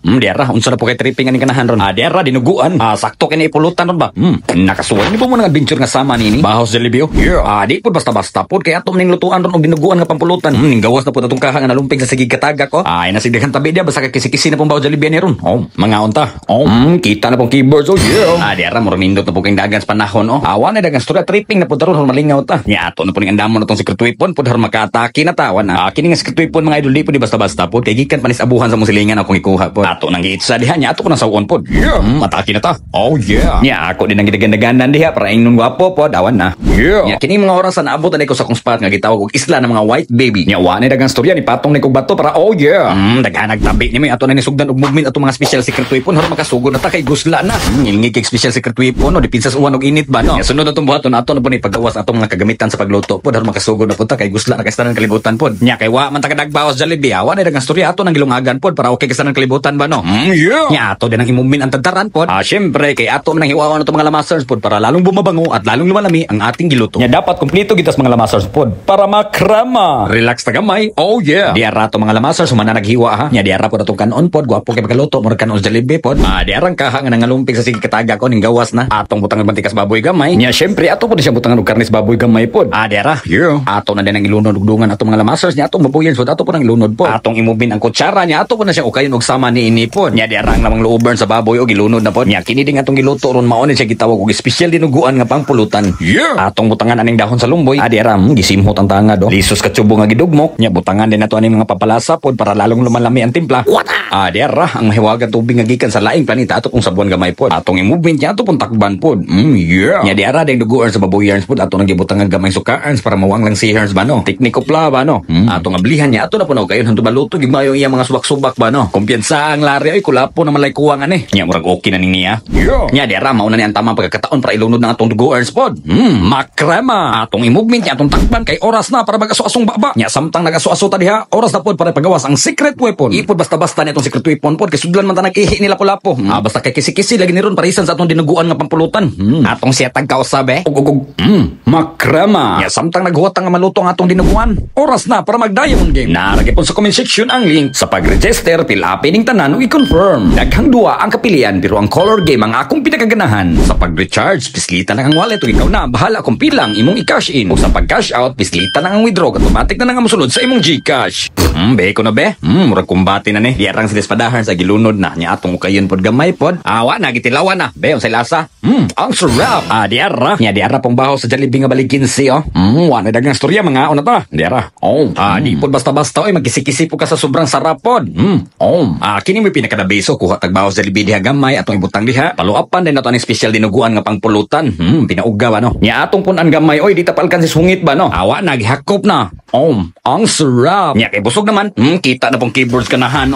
Diara, unsa na po kay tripping ani kanahan ron? Diara, dinuguan. Sakto kini ipulutan ron ba? Nakasuway ni po mo ng adventure nga sama nini. Bahos Jollibee. Yeah. Di po basta-basta po kay ato ning lutuan ron og dinuguan nga pampulutan. Ning gawas na po atong kaha nga nalumping sa sigig kataga ko. Nasigdagan tabi dia basta kay kisi-kisi na pong bahos Jollibee ni ron. Mga unta. Kita na pong keyboards. Yeah. Diara, mo nindot na po kayong dagan sa panahon. Awan na dagang storya tripping na po daron malingaw ta. Nya ato na po ning andamon atong secret weapon po dar makatake na tawan. Kini nga secret weapon mga idol di po di basta-basta po kay gikan panis abuhan sa mong silingan akong ikuha po. Ato nang giitsa diha nya ato ko nang sawon po. Yeah. Atake na ta. Oh yeah. Nya ako din ang gidagan-daganan diha para ingnon gwapo po dawan na. Yeah. Nya kini mga oras na abot na ko sa akong spot nga gitawag og isla ng mga white baby. Nya wa ni dagang storya ni patong ni kog bato para oh yeah. Daghan nagtabi ni may ato na ni sugdan og movement ato mga special secret weapon har makasugod na ta kay gusla na. Ngilngi kay special secret weapon no dipinsa sa uwan og init ba no. Nya sunod atong buhaton ato na po ni paggawas atong mga kagamitan sa pagluto po har makasugod na po ta kay gusla na kay tanan kalibutan po. Nya kay wa man ta kadagbawas Jollibee wa ni dagang storya ato nang gilungagan po para okay kay tanan kalibutan ba no. Yeah. Nya ato din ang imumin ang tadaran po. Syempre kay ato man ang hiwawan ato mga lamasers po para lalong bumabango at lalong lumalami ang ating giluto. Nya dapat kumpleto gitas mga lamasers po para makrama. Relax ta gamay. Oh yeah. Diara to mga lamasers humana naghiwa ha. Nya diara po atong kanon po gwapo kay pagluto mo kanon Jollibee po. Diara ang kaha nga nangalumpig sa sige kataga ko ning gawas na. Atong butang ng mantikas baboy gamay. Nya syempre ato po di siya butangan og karnis baboy gamay po. Diara. Yeah. Ato na din ang ilunod og dungan atong mga lamasers nya atong baboyan so ato po nang ilunod po. Atong imumin ang kutsara nya ato po na siya ukayon og sama ni ini po. Nya diara ang lamang luubern sa baboy og ilunod na po. Nya kini ding atong giluto ron mao ni siya gitawag og special dinuguan nga pangpulutan. Yeah. Atong butangan aning dahon sa lumboy. Diara gisimhot ang tanga do. Lisos ka tubo nga gidugmok. Nya butangan din nato aning mga papalasa pod para lalong lumalami ang timpla. Diara ang mahiwagan tubig nga gikan sa laing planeta ato kung sabuan gamay pod. Atong i-movement nya ato pong takban pod. Yeah. Nya diara ding duguan sa baboyans pod ato nang gibutangan gamay sukaans para mawang lang sihers ba no. Tekniko pla ba no. Atong ablihan nya ato na puno kayon hantud baluto gimayo iya mga subak-subak ba no. Kumpiyansa ang lari ay kulapo na malay kuwang ani. Nya murag okay na niya. Yeah. Nya diara mao na ni ang tamang pagkakataon para ilunod ng atong duguans pod. Makrema. Atong i-movement nya atong takban kay oras na para magaso-asong baba. Nya samtang nagaso-aso ta diha oras na pod para pagawas ang secret weapon. Ipod basta-basta ni atong secret weapon pod kay sudlan man ta nag-ihi nila lapo-lapo. Basta kay kisi-kisi lagi ni ron parisan sa atong dinuguan nga pampulutan. Atong siya tagkausabe. Makrema. Nya samtang naghuwat nga maluto ang atong dinuguan. Oras na para mag-diamond game. Naragay po sa comment section ang link sa pag-register pilapin ning tanan ug i-confirm. Daghang duwa ang kapilian pero ang color game ang akong pinakaganahan. Sa pag-recharge pislita na ang wallet ug ikaw na bahala kung pilang imong i-cash in. Ug sa pag-cash out pislita na ang withdraw automatic na nga mosulod sa imong GCash. Be ko na be. Murag kumbati na ni. Diarang sila espadahan sa gilunod na nya atong ukayon pod gamay pod. Awa na gitilawan na. Be unsay lasa? Ang sarap. Diara. Nya diara pong baho sa Jollibee nga baligin si wa na dagang storya mga una ta. Diara. Di pod basta-basta oy magkisi-kisi po ka sa sobrang sarap pod. Kini mo pinakadabeso kuha tag baho sa Jollibee diha gamay atong ibutang diha. Paluapan din nato ang special dinuguan nga pangpulutan. Pinauga ba no. Nya atong pun ang gamay oy di tapalkan si sungit ba no. Awa na gihakop na. Ang sarap. Nya kay busog naman. Kita na pong keyboards kanahan